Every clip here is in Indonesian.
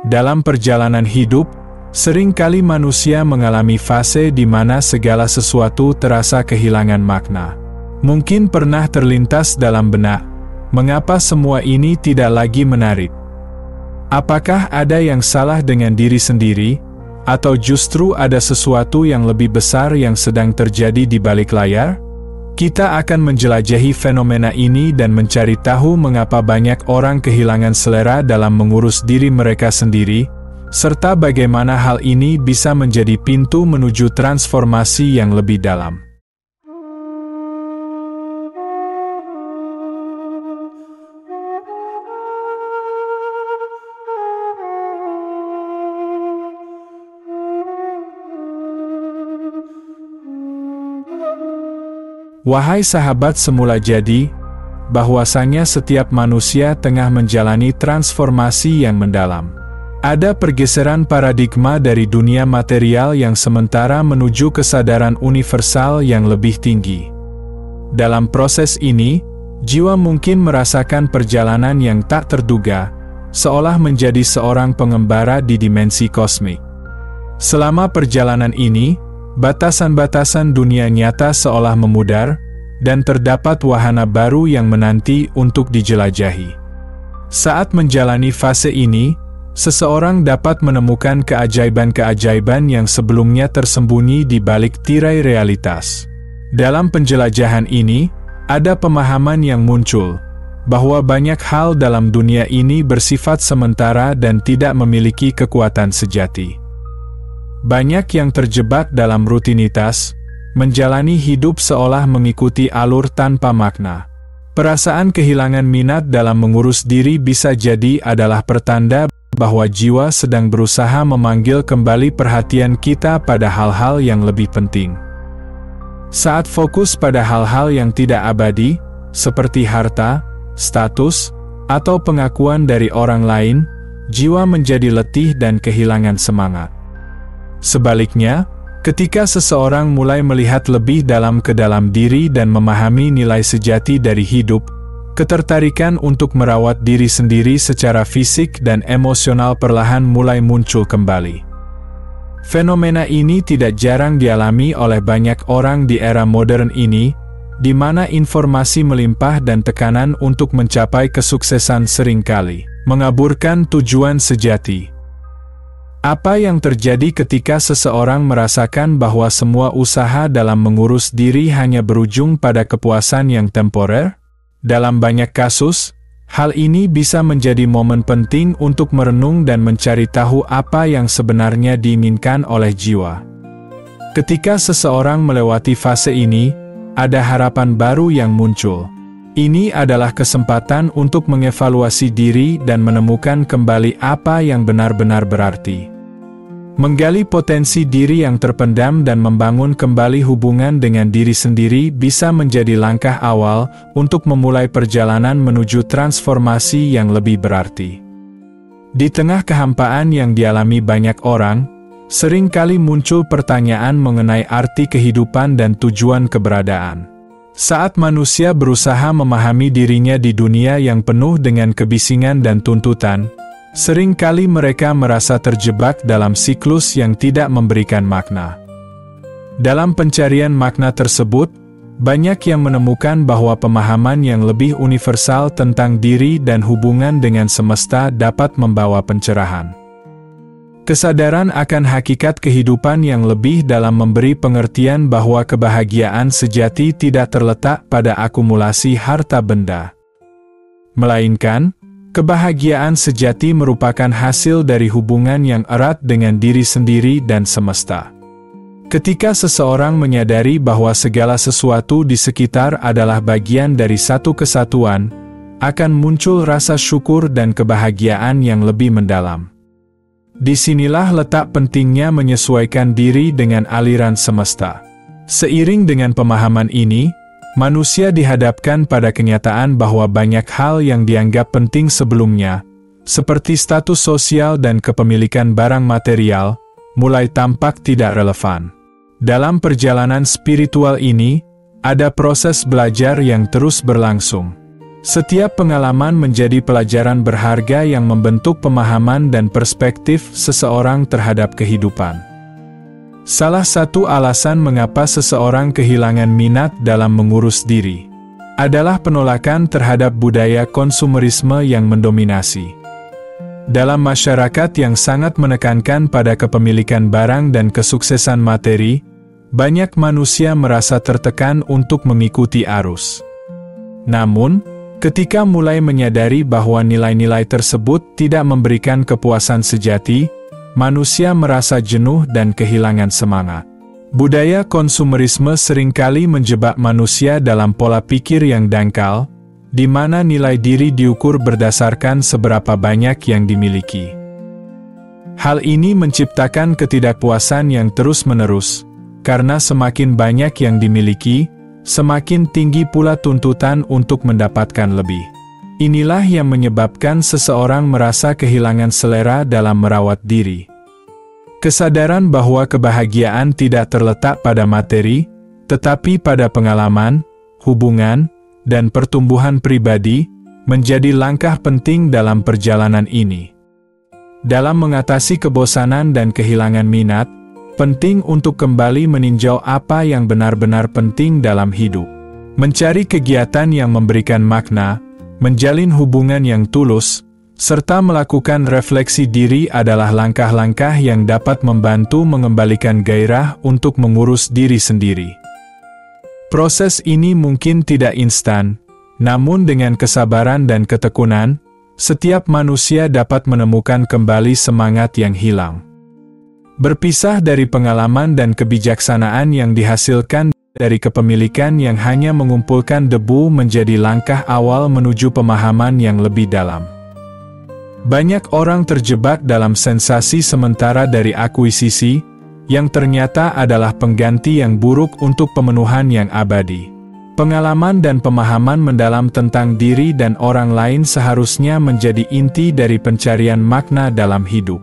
Dalam perjalanan hidup, seringkali manusia mengalami fase di mana segala sesuatu terasa kehilangan makna. Mungkin pernah terlintas dalam benak, mengapa semua ini tidak lagi menarik? Apakah ada yang salah dengan diri sendiri, atau justru ada sesuatu yang lebih besar yang sedang terjadi di balik layar? Kita akan menjelajahi fenomena ini dan mencari tahu mengapa banyak orang kehilangan selera dalam mengurus diri mereka sendiri, serta bagaimana hal ini bisa menjadi pintu menuju transformasi yang lebih dalam. Wahai sahabat semula jadi, bahwasanya setiap manusia tengah menjalani transformasi yang mendalam. Ada pergeseran paradigma dari dunia material yang sementara menuju kesadaran universal yang lebih tinggi. Dalam proses ini, jiwa mungkin merasakan perjalanan yang tak terduga, seolah menjadi seorang pengembara di dimensi kosmik. Selama perjalanan ini, batasan-batasan dunia nyata seolah memudar, dan terdapat wahana baru yang menanti untuk dijelajahi. Saat menjalani fase ini, seseorang dapat menemukan keajaiban-keajaiban yang sebelumnya tersembunyi di balik tirai realitas. Dalam penjelajahan ini, ada pemahaman yang muncul, bahwa banyak hal dalam dunia ini bersifat sementara dan tidak memiliki kekuatan sejati. Banyak yang terjebak dalam rutinitas, menjalani hidup seolah mengikuti alur tanpa makna. Perasaan kehilangan minat dalam mengurus diri bisa jadi adalah pertanda bahwa jiwa sedang berusaha memanggil kembali perhatian kita pada hal-hal yang lebih penting. Saat fokus pada hal-hal yang tidak abadi, seperti harta, status, atau pengakuan dari orang lain, jiwa menjadi letih dan kehilangan semangat. Sebaliknya, ketika seseorang mulai melihat lebih dalam ke dalam diri dan memahami nilai sejati dari hidup, ketertarikan untuk merawat diri sendiri secara fisik dan emosional perlahan mulai muncul kembali. Fenomena ini tidak jarang dialami oleh banyak orang di era modern ini, di mana informasi melimpah dan tekanan untuk mencapai kesuksesan seringkali mengaburkan tujuan sejati. Apa yang terjadi ketika seseorang merasakan bahwa semua usaha dalam mengurus diri hanya berujung pada kepuasan yang temporer? Dalam banyak kasus, hal ini bisa menjadi momen penting untuk merenung dan mencari tahu apa yang sebenarnya diinginkan oleh jiwa. Ketika seseorang melewati fase ini, ada harapan baru yang muncul. Ini adalah kesempatan untuk mengevaluasi diri dan menemukan kembali apa yang benar-benar berarti. Menggali potensi diri yang terpendam dan membangun kembali hubungan dengan diri sendiri bisa menjadi langkah awal untuk memulai perjalanan menuju transformasi yang lebih berarti. Di tengah kehampaan yang dialami banyak orang, seringkali muncul pertanyaan mengenai arti kehidupan dan tujuan keberadaan. Saat manusia berusaha memahami dirinya di dunia yang penuh dengan kebisingan dan tuntutan, seringkali mereka merasa terjebak dalam siklus yang tidak memberikan makna. Dalam pencarian makna tersebut, banyak yang menemukan bahwa pemahaman yang lebih universal tentang diri dan hubungan dengan semesta dapat membawa pencerahan. Kesadaran akan hakikat kehidupan yang lebih dalam memberi pengertian bahwa kebahagiaan sejati tidak terletak pada akumulasi harta benda. Melainkan, kebahagiaan sejati merupakan hasil dari hubungan yang erat dengan diri sendiri dan semesta. Ketika seseorang menyadari bahwa segala sesuatu di sekitar adalah bagian dari satu kesatuan, akan muncul rasa syukur dan kebahagiaan yang lebih mendalam. Disinilah letak pentingnya menyesuaikan diri dengan aliran semesta. Seiring dengan pemahaman ini, manusia dihadapkan pada kenyataan bahwa banyak hal yang dianggap penting sebelumnya, seperti status sosial dan kepemilikan barang material, mulai tampak tidak relevan. Dalam perjalanan spiritual ini, ada proses belajar yang terus berlangsung. Setiap pengalaman menjadi pelajaran berharga yang membentuk pemahaman dan perspektif seseorang terhadap kehidupan. Salah satu alasan mengapa seseorang kehilangan minat dalam mengurus diri adalah penolakan terhadap budaya konsumerisme yang mendominasi. Dalam masyarakat yang sangat menekankan pada kepemilikan barang dan kesuksesan materi, banyak manusia merasa tertekan untuk mengikuti arus. Namun, ketika mulai menyadari bahwa nilai-nilai tersebut tidak memberikan kepuasan sejati, manusia merasa jenuh dan kehilangan semangat. Budaya konsumerisme seringkali menjebak manusia dalam pola pikir yang dangkal, di mana nilai diri diukur berdasarkan seberapa banyak yang dimiliki. Hal ini menciptakan ketidakpuasan yang terus-menerus, karena semakin banyak yang dimiliki, semakin tinggi pula tuntutan untuk mendapatkan lebih. Inilah yang menyebabkan seseorang merasa kehilangan selera dalam merawat diri. Kesadaran bahwa kebahagiaan tidak terletak pada materi, tetapi pada pengalaman, hubungan, dan pertumbuhan pribadi, menjadi langkah penting dalam perjalanan ini. Dalam mengatasi kebosanan dan kehilangan minat, penting untuk kembali meninjau apa yang benar-benar penting dalam hidup. Mencari kegiatan yang memberikan makna, menjalin hubungan yang tulus, serta melakukan refleksi diri adalah langkah-langkah yang dapat membantu mengembalikan gairah untuk mengurus diri sendiri. Proses ini mungkin tidak instan, namun dengan kesabaran dan ketekunan, setiap manusia dapat menemukan kembali semangat yang hilang. Berpisah dari pengalaman dan kebijaksanaan yang dihasilkan dari kepemilikan yang hanya mengumpulkan debu menjadi langkah awal menuju pemahaman yang lebih dalam. Banyak orang terjebak dalam sensasi sementara dari akuisisi, yang ternyata adalah pengganti yang buruk untuk pemenuhan yang abadi. Pengalaman dan pemahaman mendalam tentang diri dan orang lain seharusnya menjadi inti dari pencarian makna dalam hidup.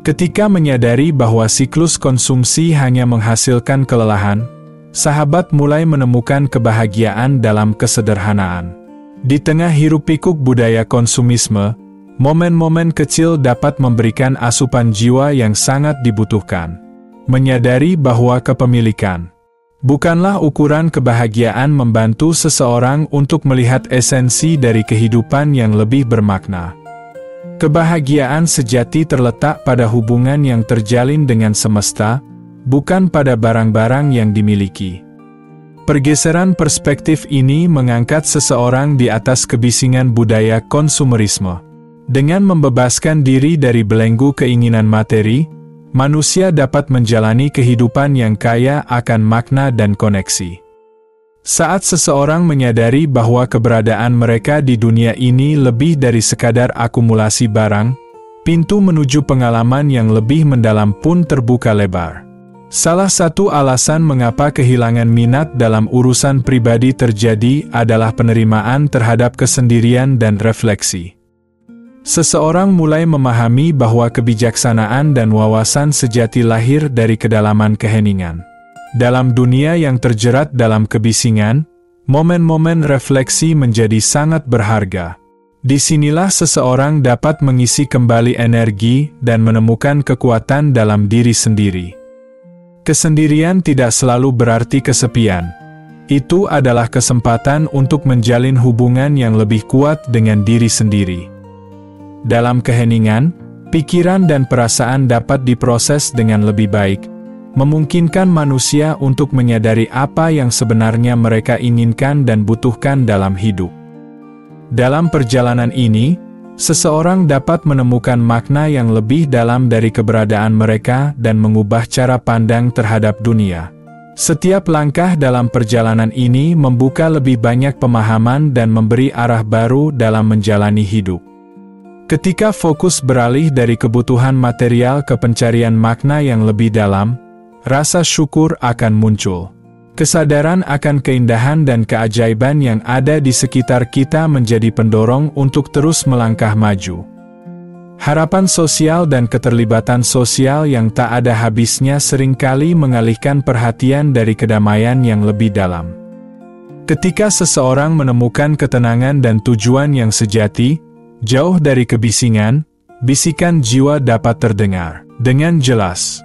Ketika menyadari bahwa siklus konsumsi hanya menghasilkan kelelahan, sahabat mulai menemukan kebahagiaan dalam kesederhanaan. Di tengah hiruk-pikuk budaya konsumisme, momen-momen kecil dapat memberikan asupan jiwa yang sangat dibutuhkan. Menyadari bahwa kepemilikan bukanlah ukuran kebahagiaan membantu seseorang untuk melihat esensi dari kehidupan yang lebih bermakna. Kebahagiaan sejati terletak pada hubungan yang terjalin dengan semesta, bukan pada barang-barang yang dimiliki. Pergeseran perspektif ini mengangkat seseorang di atas kebisingan budaya konsumerisme. Dengan membebaskan diri dari belenggu keinginan materi, manusia dapat menjalani kehidupan yang kaya akan makna dan koneksi. Saat seseorang menyadari bahwa keberadaan mereka di dunia ini lebih dari sekadar akumulasi barang, pintu menuju pengalaman yang lebih mendalam pun terbuka lebar. Salah satu alasan mengapa kehilangan minat dalam urusan pribadi terjadi adalah penerimaan terhadap kesendirian dan refleksi. Seseorang mulai memahami bahwa kebijaksanaan dan wawasan sejati lahir dari kedalaman keheningan. Dalam dunia yang terjerat dalam kebisingan, momen-momen refleksi menjadi sangat berharga. Disinilah seseorang dapat mengisi kembali energi dan menemukan kekuatan dalam diri sendiri. Kesendirian tidak selalu berarti kesepian. Itu adalah kesempatan untuk menjalin hubungan yang lebih kuat dengan diri sendiri. Dalam keheningan, pikiran dan perasaan dapat diproses dengan lebih baik, memungkinkan manusia untuk menyadari apa yang sebenarnya mereka inginkan dan butuhkan dalam hidup. Dalam perjalanan ini, seseorang dapat menemukan makna yang lebih dalam dari keberadaan mereka dan mengubah cara pandang terhadap dunia. Setiap langkah dalam perjalanan ini membuka lebih banyak pemahaman dan memberi arah baru dalam menjalani hidup. Ketika fokus beralih dari kebutuhan material ke pencarian makna yang lebih dalam, rasa syukur akan muncul. Kesadaran akan keindahan dan keajaiban yang ada di sekitar kita menjadi pendorong untuk terus melangkah maju. Harapan sosial dan keterlibatan sosial yang tak ada habisnya seringkali mengalihkan perhatian dari kedamaian yang lebih dalam. Ketika seseorang menemukan ketenangan dan tujuan yang sejati, jauh dari kebisingan, bisikan jiwa dapat terdengar dengan jelas.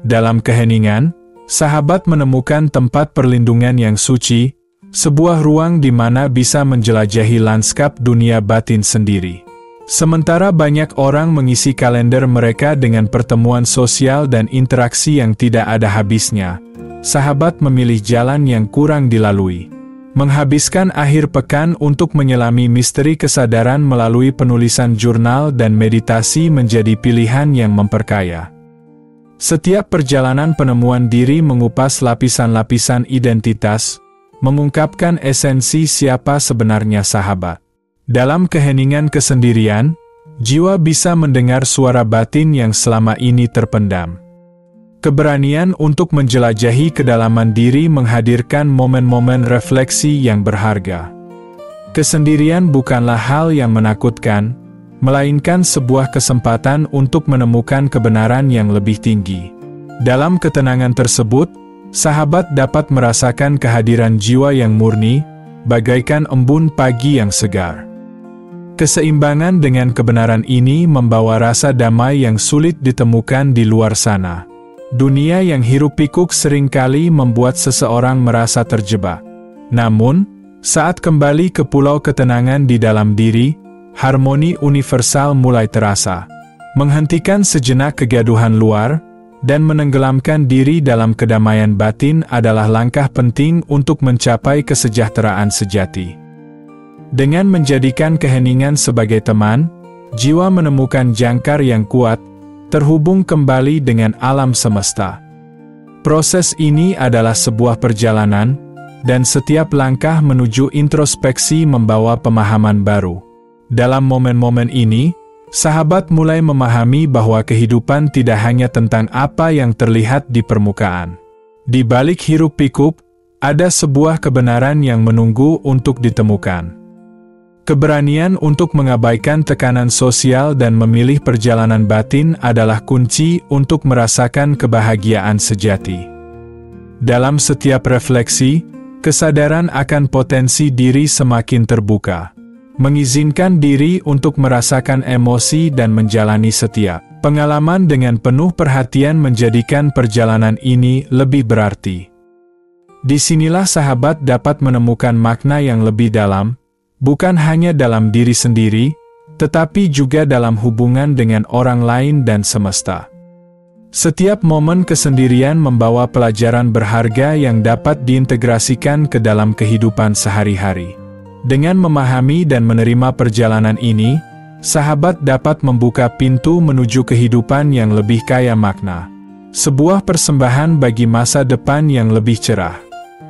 Dalam keheningan, sahabat menemukan tempat perlindungan yang suci, sebuah ruang di mana bisa menjelajahi lanskap dunia batin sendiri. Sementara banyak orang mengisi kalender mereka dengan pertemuan sosial dan interaksi yang tidak ada habisnya, sahabat memilih jalan yang kurang dilalui. Menghabiskan akhir pekan untuk menyelami misteri kesadaran melalui penulisan jurnal dan meditasi menjadi pilihan yang memperkaya. Setiap perjalanan penemuan diri mengupas lapisan-lapisan identitas, mengungkapkan esensi siapa sebenarnya sahabat. Dalam keheningan kesendirian, jiwa bisa mendengar suara batin yang selama ini terpendam. Keberanian untuk menjelajahi kedalaman diri menghadirkan momen-momen refleksi yang berharga. Kesendirian bukanlah hal yang menakutkan, melainkan sebuah kesempatan untuk menemukan kebenaran yang lebih tinggi. Dalam ketenangan tersebut, sahabat dapat merasakan kehadiran jiwa yang murni, bagaikan embun pagi yang segar. Keseimbangan dengan kebenaran ini membawa rasa damai yang sulit ditemukan di luar sana. Dunia yang hiruk-pikuk seringkali membuat seseorang merasa terjebak. Namun, saat kembali ke pulau ketenangan di dalam diri, harmoni universal mulai terasa. Menghentikan sejenak kegaduhan luar, dan menenggelamkan diri dalam kedamaian batin adalah langkah penting untuk mencapai kesejahteraan sejati. Dengan menjadikan keheningan sebagai teman, jiwa menemukan jangkar yang kuat, terhubung kembali dengan alam semesta. Proses ini adalah sebuah perjalanan, dan setiap langkah menuju introspeksi membawa pemahaman baru. Dalam momen-momen ini, sahabat mulai memahami bahwa kehidupan tidak hanya tentang apa yang terlihat di permukaan. Di balik hiruk-pikuk, ada sebuah kebenaran yang menunggu untuk ditemukan. Keberanian untuk mengabaikan tekanan sosial dan memilih perjalanan batin adalah kunci untuk merasakan kebahagiaan sejati. Dalam setiap refleksi, kesadaran akan potensi diri semakin terbuka. Mengizinkan diri untuk merasakan emosi dan menjalani setiap pengalaman dengan penuh perhatian menjadikan perjalanan ini lebih berarti. Disinilah sahabat dapat menemukan makna yang lebih dalam, bukan hanya dalam diri sendiri, tetapi juga dalam hubungan dengan orang lain dan semesta. Setiap momen kesendirian membawa pelajaran berharga yang dapat diintegrasikan ke dalam kehidupan sehari-hari. Dengan memahami dan menerima perjalanan ini, sahabat dapat membuka pintu menuju kehidupan yang lebih kaya makna. Sebuah persembahan bagi masa depan yang lebih cerah.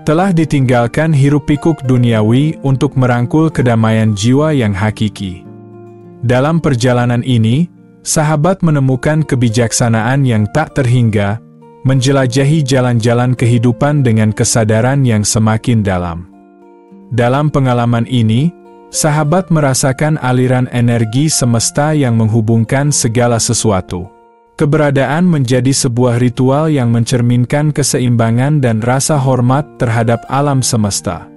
Telah ditinggalkan hiruk-pikuk duniawi untuk merangkul kedamaian jiwa yang hakiki. Dalam perjalanan ini, sahabat menemukan kebijaksanaan yang tak terhingga, menjelajahi jalan-jalan kehidupan dengan kesadaran yang semakin dalam. Dalam pengalaman ini, sahabat merasakan aliran energi semesta yang menghubungkan segala sesuatu. Keberadaan menjadi sebuah ritual yang mencerminkan keseimbangan dan rasa hormat terhadap alam semesta.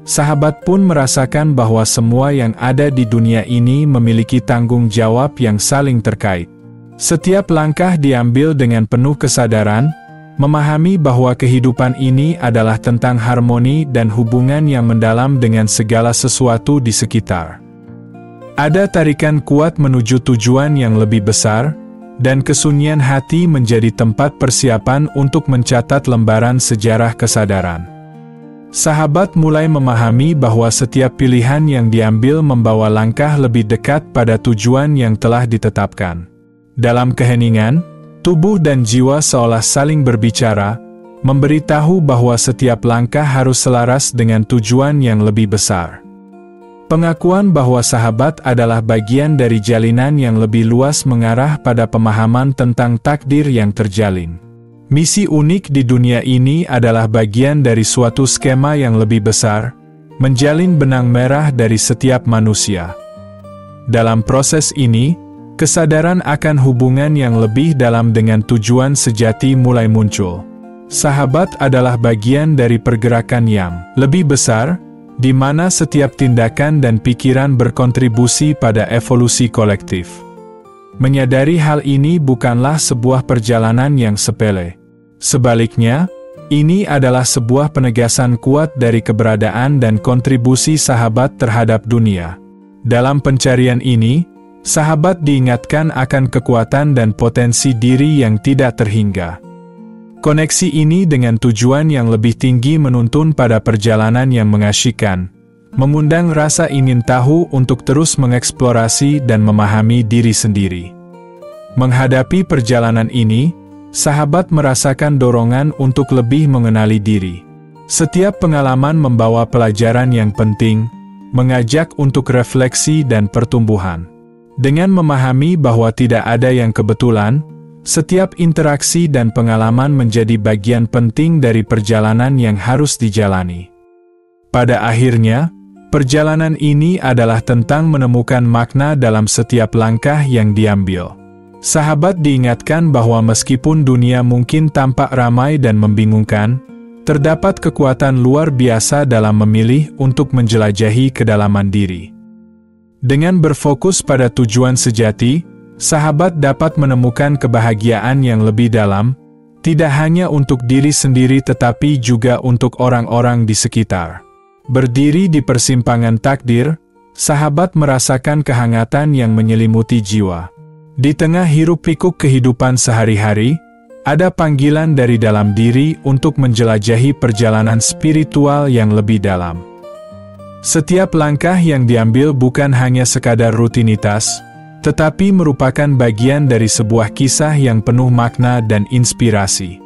Sahabat pun merasakan bahwa semua yang ada di dunia ini memiliki tanggung jawab yang saling terkait. Setiap langkah diambil dengan penuh kesadaran, memahami bahwa kehidupan ini adalah tentang harmoni dan hubungan yang mendalam dengan segala sesuatu di sekitar. Ada tarikan kuat menuju tujuan yang lebih besar, dan kesunyian hati menjadi tempat persiapan untuk mencatat lembaran sejarah kesadaran. Sahabat mulai memahami bahwa setiap pilihan yang diambil membawa langkah lebih dekat pada tujuan yang telah ditetapkan. Dalam keheningan, tubuh dan jiwa seolah saling berbicara, memberitahu bahwa setiap langkah harus selaras dengan tujuan yang lebih besar. Pengakuan bahwa sahabat adalah bagian dari jalinan yang lebih luas mengarah pada pemahaman tentang takdir yang terjalin. Misi unik di dunia ini adalah bagian dari suatu skema yang lebih besar, menjalin benang merah dari setiap manusia. Dalam proses ini, kesadaran akan hubungan yang lebih dalam dengan tujuan sejati mulai muncul. Sahabat adalah bagian dari pergerakan yang lebih besar, di mana setiap tindakan dan pikiran berkontribusi pada evolusi kolektif. Menyadari hal ini bukanlah sebuah perjalanan yang sepele. Sebaliknya, ini adalah sebuah penegasan kuat dari keberadaan dan kontribusi sahabat terhadap dunia. Dalam pencarian ini, sahabat diingatkan akan kekuatan dan potensi diri yang tidak terhingga. Koneksi ini dengan tujuan yang lebih tinggi menuntun pada perjalanan yang mengasyikkan, mengundang rasa ingin tahu untuk terus mengeksplorasi dan memahami diri sendiri. Menghadapi perjalanan ini, sahabat merasakan dorongan untuk lebih mengenali diri. Setiap pengalaman membawa pelajaran yang penting, mengajak untuk refleksi dan pertumbuhan. Dengan memahami bahwa tidak ada yang kebetulan, setiap interaksi dan pengalaman menjadi bagian penting dari perjalanan yang harus dijalani. Pada akhirnya, perjalanan ini adalah tentang menemukan makna dalam setiap langkah yang diambil. Sahabat diingatkan bahwa meskipun dunia mungkin tampak ramai dan membingungkan, terdapat kekuatan luar biasa dalam memilih untuk menjelajahi kedalaman diri. Dengan berfokus pada tujuan sejati, sahabat dapat menemukan kebahagiaan yang lebih dalam, tidak hanya untuk diri sendiri tetapi juga untuk orang-orang di sekitar. Berdiri di persimpangan takdir, sahabat merasakan kehangatan yang menyelimuti jiwa. Di tengah hiruk-pikuk kehidupan sehari-hari, ada panggilan dari dalam diri untuk menjelajahi perjalanan spiritual yang lebih dalam. Setiap langkah yang diambil bukan hanya sekadar rutinitas, tetapi merupakan bagian dari sebuah kisah yang penuh makna dan inspirasi.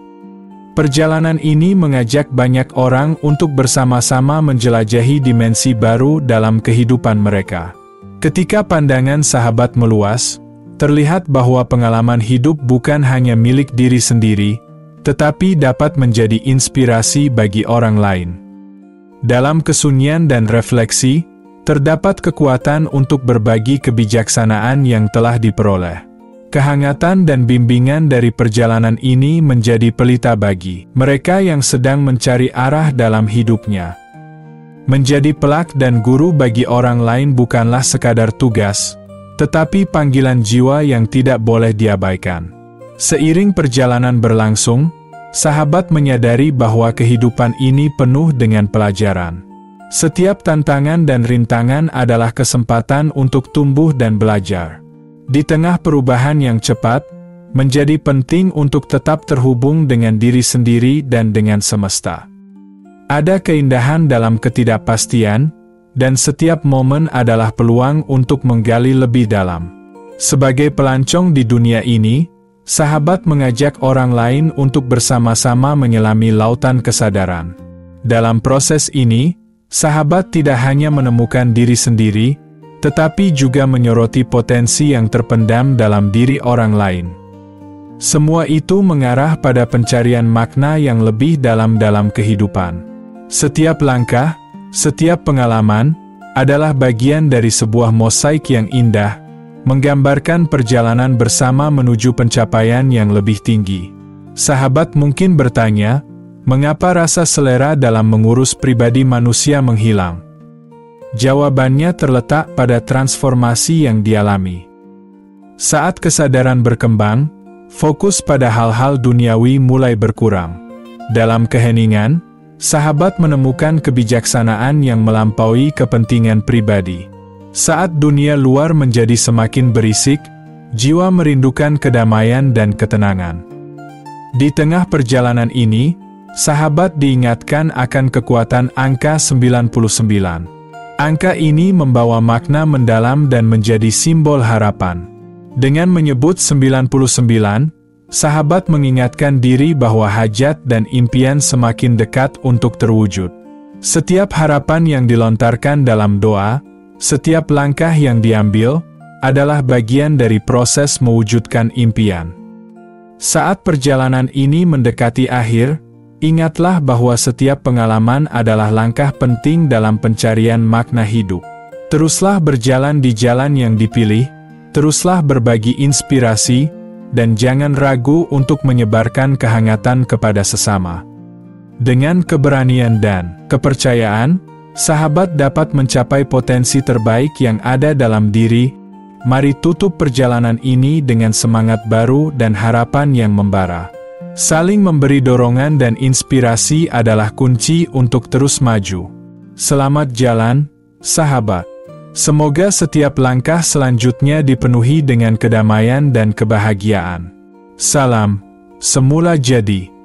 Perjalanan ini mengajak banyak orang untuk bersama-sama menjelajahi dimensi baru dalam kehidupan mereka. Ketika pandangan sahabat meluas, terlihat bahwa pengalaman hidup bukan hanya milik diri sendiri, tetapi dapat menjadi inspirasi bagi orang lain. Dalam kesunyian dan refleksi, terdapat kekuatan untuk berbagi kebijaksanaan yang telah diperoleh. Kehangatan dan bimbingan dari perjalanan ini menjadi pelita bagi mereka yang sedang mencari arah dalam hidupnya. Menjadi pelak dan guru bagi orang lain bukanlah sekadar tugas, tetapi panggilan jiwa yang tidak boleh diabaikan. Seiring perjalanan berlangsung, sahabat menyadari bahwa kehidupan ini penuh dengan pelajaran. Setiap tantangan dan rintangan adalah kesempatan untuk tumbuh dan belajar. Di tengah perubahan yang cepat, menjadi penting untuk tetap terhubung dengan diri sendiri dan dengan semesta. Ada keindahan dalam ketidakpastian, dan setiap momen adalah peluang untuk menggali lebih dalam. Sebagai pelancong di dunia ini, sahabat mengajak orang lain untuk bersama-sama menyelami lautan kesadaran. Dalam proses ini, sahabat tidak hanya menemukan diri sendiri, tetapi juga menyoroti potensi yang terpendam dalam diri orang lain. Semua itu mengarah pada pencarian makna yang lebih dalam kehidupan. Setiap langkah, setiap pengalaman, adalah bagian dari sebuah mosaik yang indah, menggambarkan perjalanan bersama menuju pencapaian yang lebih tinggi. Sahabat mungkin bertanya, mengapa rasa selera dalam mengurus pribadi manusia menghilang? Jawabannya terletak pada transformasi yang dialami. Saat kesadaran berkembang, fokus pada hal-hal duniawi mulai berkurang. Dalam keheningan, sahabat menemukan kebijaksanaan yang melampaui kepentingan pribadi. Saat dunia luar menjadi semakin berisik, jiwa merindukan kedamaian dan ketenangan. Di tengah perjalanan ini, sahabat diingatkan akan kekuatan angka 99. Angka ini membawa makna mendalam dan menjadi simbol harapan. Dengan menyebut 99, sahabat mengingatkan diri bahwa hajat dan impian semakin dekat untuk terwujud. Setiap harapan yang dilontarkan dalam doa, setiap langkah yang diambil, adalah bagian dari proses mewujudkan impian. Saat perjalanan ini mendekati akhir, ingatlah bahwa setiap pengalaman adalah langkah penting dalam pencarian makna hidup. Teruslah berjalan di jalan yang dipilih, teruslah berbagi inspirasi, dan jangan ragu untuk menyebarkan kehangatan kepada sesama. Dengan keberanian dan kepercayaan, sahabat dapat mencapai potensi terbaik yang ada dalam diri. Mari tutup perjalanan ini dengan semangat baru dan harapan yang membara. Saling memberi dorongan dan inspirasi adalah kunci untuk terus maju. Selamat jalan, sahabat. Semoga setiap langkah selanjutnya dipenuhi dengan kedamaian dan kebahagiaan. Salam, Semula Jadi.